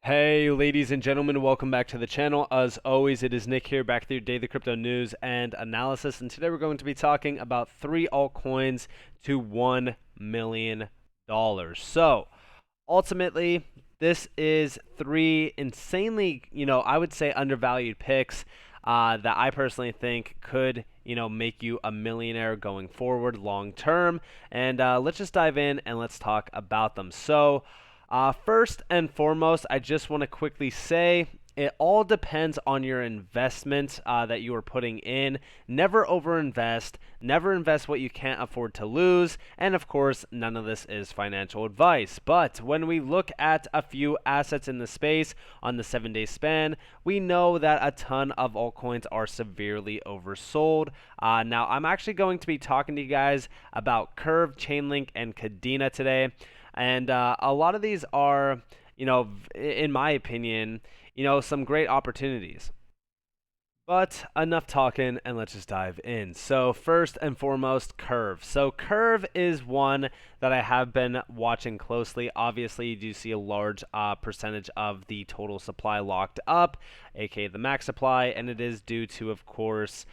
Hey ladies and gentlemen, welcome back to the channel. As always, it is Nick here, back with your daily crypto news and analysis, and today we're going to be talking about 3 altcoins to $1 million. So ultimately, this is 3 insanely, I would say undervalued picks that I personally think could, make you a millionaire going forward long term. And let's just dive in and let's talk about them. So first and foremost, I just want to quickly say it all depends on your investment that you are putting in. Never overinvest. Never invest what you can't afford to lose. And of course, none of this is financial advice. But when we look at a few assets in the space on the 7-day span, we know that a ton of altcoins are severely oversold. Now, I'm actually going to be talking to you guys about Curve, Chainlink, and Cadena today. And a lot of these are, in my opinion, some great opportunities. But enough talking, and let's just dive in. So first and foremost, Curve. So Curve is one that I have been watching closely. Obviously, you do see a large percentage of the total supply locked up, aka the max supply, and it is due to, of course,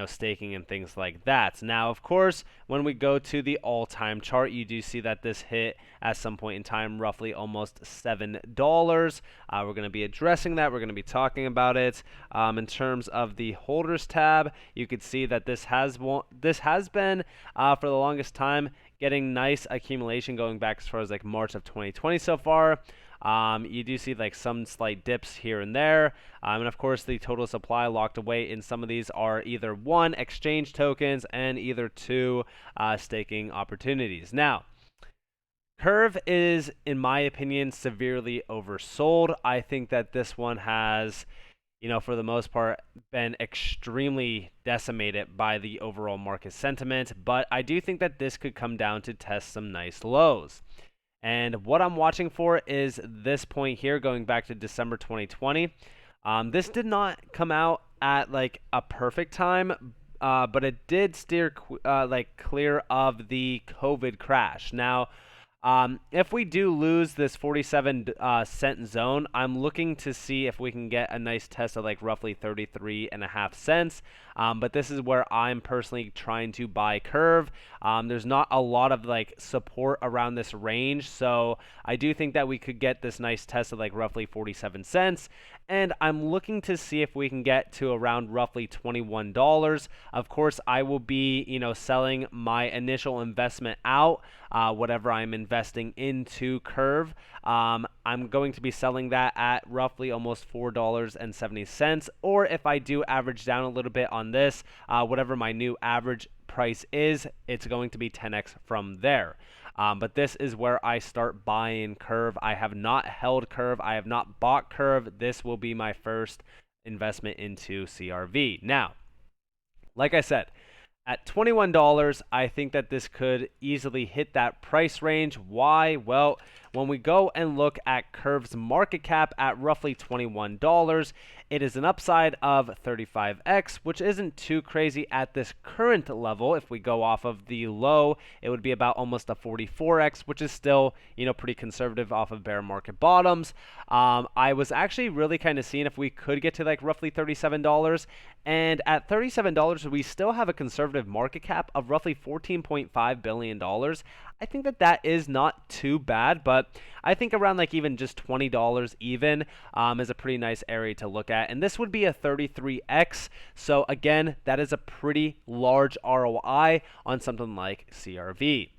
staking and things like that. Now, of course, when we go to the all-time chart, you do see that this hit at some point in time roughly almost $7. We're going to be addressing that. We're going to be talking about it. In terms of the holders tab, you could see that this has been for the longest time getting nice accumulation going back as far as like March of 2020 so far. You do see like some slight dips here and there. And of course, the total supply locked away in some of these are either 1, exchange tokens, and either 2, staking opportunities. Now, Curve is, in my opinion, severely oversold. I think that this one has, for the most part, been extremely decimated by the overall market sentiment. But I do think that this could come down to test some nice lows. And what I'm watching for is this point here, going back to December 2020. This did not come out at like a perfect time, but it did steer clear of the COVID crash. Now, if we do lose this 47 cent zone, I'm looking to see if we can get a nice test of like roughly 33.5 cents. But this is where I'm personally trying to buy Curve. There's not a lot of like support around this range, so I do think that we could get this nice test of like roughly 47 cents. And I'm looking to see if we can get to around roughly $21. Of course, I will be, selling my initial investment out, whatever I'm investing into Curve. I'm going to be selling that at roughly almost $4.70. Or if I do average down a little bit on this, whatever my new average price is, it's going to be 10x from there. But this is where I start buying Curve. I have not held Curve. I have not bought Curve. This will be my first investment into CRV. Now, like I said, at $21, I think that this could easily hit that price range. Why? Well, when we go and look at Curve's market cap at roughly $21, it is an upside of 35x, which isn't too crazy at this current level. If we go off of the low, it would be about almost a 44x, which is still, pretty conservative off of bear market bottoms. I was actually really kind of seeing if we could get to like roughly $37, and at $37, we still have a conservative market cap of roughly $14.5 billion. I think that that is not too bad, but I think around like even just $20 even is a pretty nice area to look at. And this would be a 33x. So again, that is a pretty large ROI on something like CRV.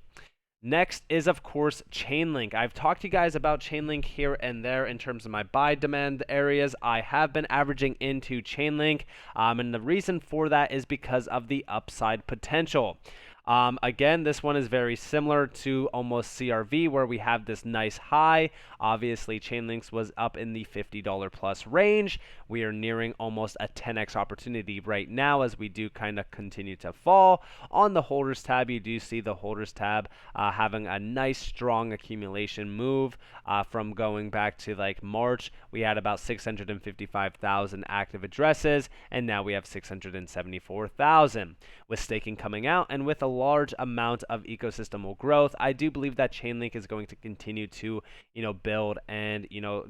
Next is, of course, Chainlink. I've talked to you guys about Chainlink here and there in terms of my buy demand areas. I have been averaging into Chainlink, and the reason for that is because of the upside potential. Again, this one is very similar to almost CRV, where we have this nice high. Obviously, Chainlinks was up in the $50 plus range. We are nearing almost a 10x opportunity right now as we do kind of continue to fall. On the holders tab, you do see the holders tab having a nice strong accumulation move from going back to like March. We had about 655,000 active addresses, and now we have 674,000. With staking coming out and with a large amount of ecosystemal growth. I do believe that Chainlink is going to continue to, build and,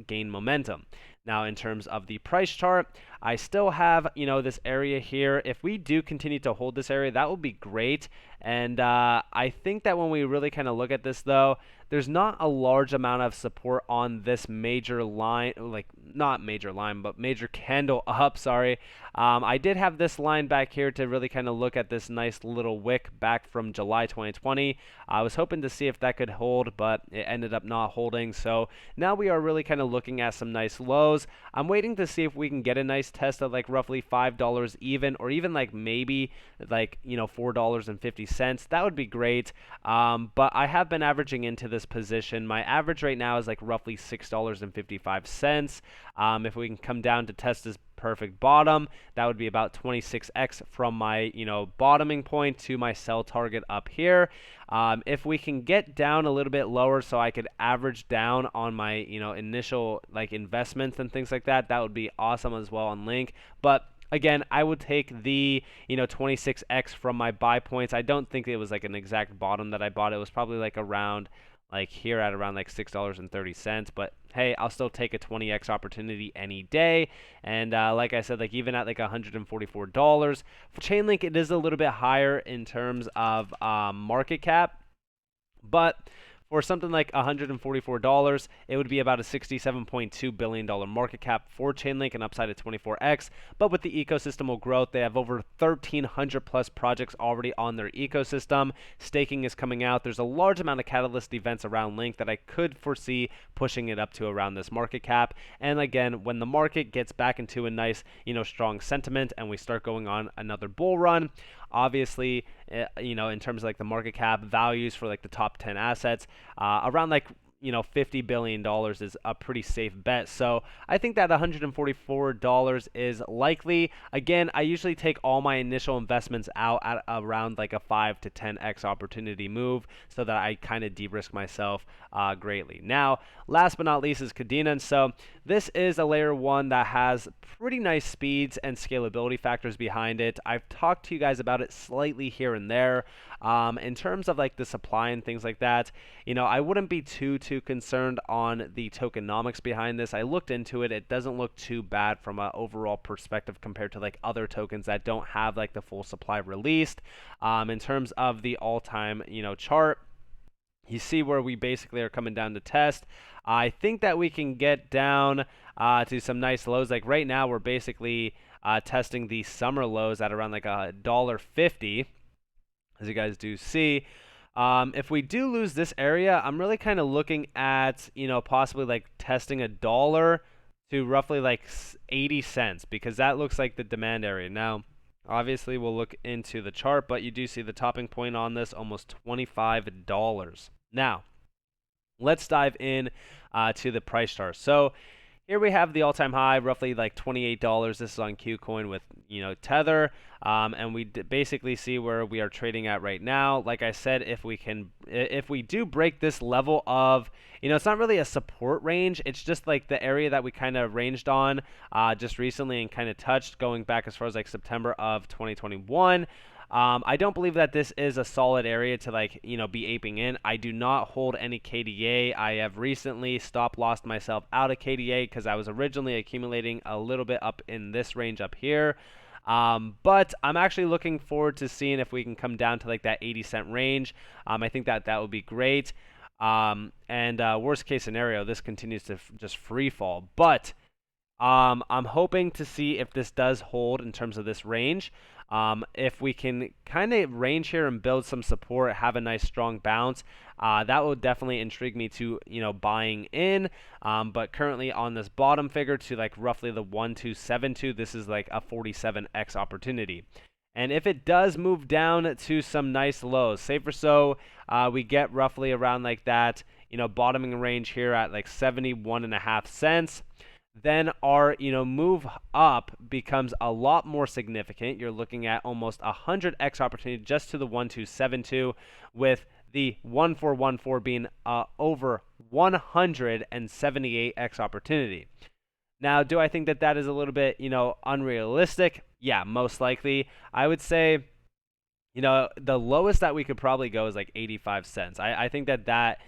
gain momentum. Now, in terms of the price chart, I still have, this area here. If we do continue to hold this area, that will be great. And I think that when we really kind of look at this, though, there's not a large amount of support on this major line, like not major line, but major candle up, sorry. I did have this line back here to really kind of look at this nice little wick back from July 2020. I was hoping to see if that could hold, but it ended up not holding. So now we are really kind of looking at some nice lows. I'm waiting to see if we can get a nice test of like roughly $5 even, or even like maybe like, $4.50. That would be great. But I have been averaging into this position. My average right now is like roughly $6.55. If we can come down to test this perfect bottom, that would be about 26x from my bottoming point to my sell target up here. If we can get down a little bit lower so I could average down on my initial like investments and things like that, that would be awesome as well on Link. But again, I would take the 26x from my buy points. I don't think it was like an exact bottom that I bought. It was probably like around like here at around like $6.30, but hey, I'll still take a 20x opportunity any day. And like I said, like even at like $144 for Chainlink, it is a little bit higher in terms of market cap, but for something like $144, it would be about a $67.2 billion market cap for Chainlink, and upside of 24x. But with the ecosystemal growth, they have over 1,300 plus projects already on their ecosystem. Staking is coming out. There's a large amount of catalyst events around Link that I could foresee pushing it up to around this market cap. And again, when the market gets back into a nice, strong sentiment and we start going on another bull run, obviously, in terms of like the market cap values for like the top 10 assets, around like $50 billion is a pretty safe bet. So I think that $144 is likely. Again, I usually take all my initial investments out at around like a 5 to 10x opportunity move so that I kind of de-risk myself greatly. Now, last but not least is Cadena. So this is a layer 1 that has pretty nice speeds and scalability factors behind it. I've talked to you guys about it slightly here and there. In terms of like the supply and things like that, I wouldn't be too concerned on the tokenomics behind this. I looked into it. It doesn't look too bad from an overall perspective compared to like other tokens that don't have like the full supply released. In terms of the all-time, chart, you see where we basically are coming down to test. I think that we can get down to some nice lows. Like right now, we're basically testing the summer lows at around like $1.50, as you guys do see. If we do lose this area, I'm really kind of looking at, possibly like testing $1 to roughly like 80 cents, because that looks like the demand area. Now, obviously, we'll look into the chart, but you do see the topping point on this, almost $25. Now, let's dive in to the price chart. So here we have the all-time high, roughly like $28. This is on KuCoin with, Tether. And we basically see where we are trading at right now. Like I said, if we do break this level of, it's not really a support range. It's just like the area that we kind of ranged on just recently and kind of touched going back as far as like September of 2021. I don't believe that this is a solid area to like, be aping in. I do not hold any KDA. I have recently stop-lossed myself out of KDA because I was originally accumulating a little bit up in this range up here. But I'm actually looking forward to seeing if we can come down to like that 80-cent range. I think that would be great. And worst case scenario, this continues to just free fall. But I'm hoping to see if this does hold in terms of this range. If we can kind of range here and build some support, have a nice strong bounce, that will definitely intrigue me to, buying in. But currently on this bottom figure to like roughly the 1272, this is like a 47x opportunity. And if it does move down to some nice lows, say for so, we get roughly around like that, bottoming range here at like 71.5 cents. Then our move up becomes a lot more significant. You're looking at almost 100x opportunity just to the 1272, with the 1414 being over 178x opportunity. Now, do I think that that is a little bit unrealistic? Yeah, most likely. I would say the lowest that we could probably go is like 85 cents. I think that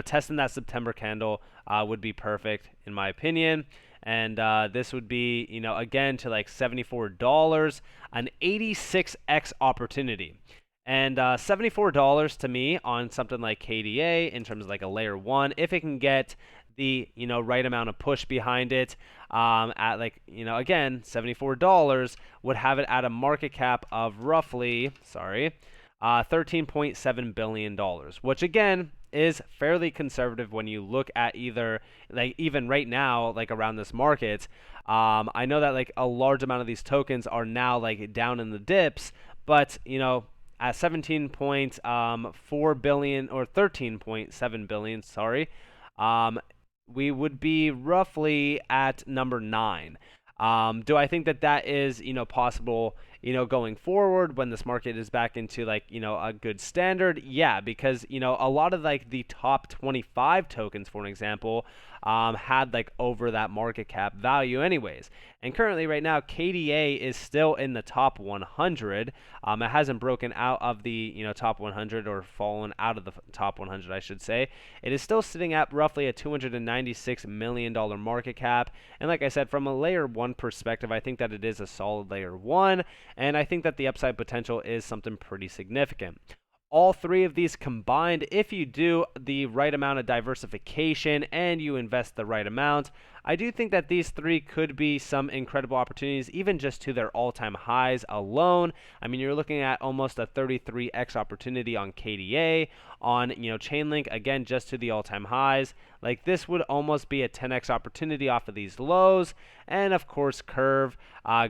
testing that September candle would be perfect in my opinion. And this would be, again to like $74, an 86x opportunity. And $74 to me on something like KDA in terms of like a layer one, if it can get the right amount of push behind it, at like again $74 would have it at a market cap of roughly $13.7 billion, which again is fairly conservative when you look at either like even right now like around this market. I know that like a large amount of these tokens are now like down in the dips, but at 17.4 billion or 13.7 billion, we would be roughly at number 9. Do I think that that is, possible, going forward when this market is back into like, a good standard? Yeah, because, a lot of like the top 25 tokens, for an example, had like over that market cap value anyways. And currently right now, KDA is still in the top 100. It hasn't broken out of the, top 100 or fallen out of the top 100, I should say. It is still sitting at roughly a $296 million market cap. And like I said, from a layer 1 perspective, I think that it is a solid layer 1. And I think that the upside potential is something pretty significant. All three of these combined, if you do the right amount of diversification and you invest the right amount, I do think that these three could be some incredible opportunities, even just to their all-time highs alone. I mean, you're looking at almost a 33x opportunity on KDA, on Chainlink, again, just to the all-time highs. Like this would almost be a 10x opportunity off of these lows, and of course, Curve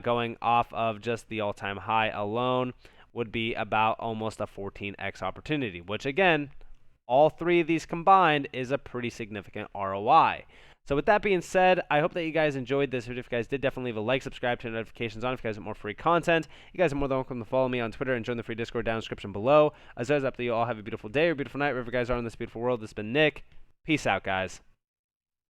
going off of just the all-time high alone would be about almost a 14x opportunity, which again, all three of these combined is a pretty significant ROI. So with that being said, I hope that you guys enjoyed this video. If you guys did, definitely leave a like, subscribe, turn notifications on if you guys want more free content. You guys are more than welcome to follow me on Twitter and join the free Discord down in the description below. As always, I hope that you all have a beautiful day or beautiful night wherever you guys are in this beautiful world. This has been Nick. Peace out, guys.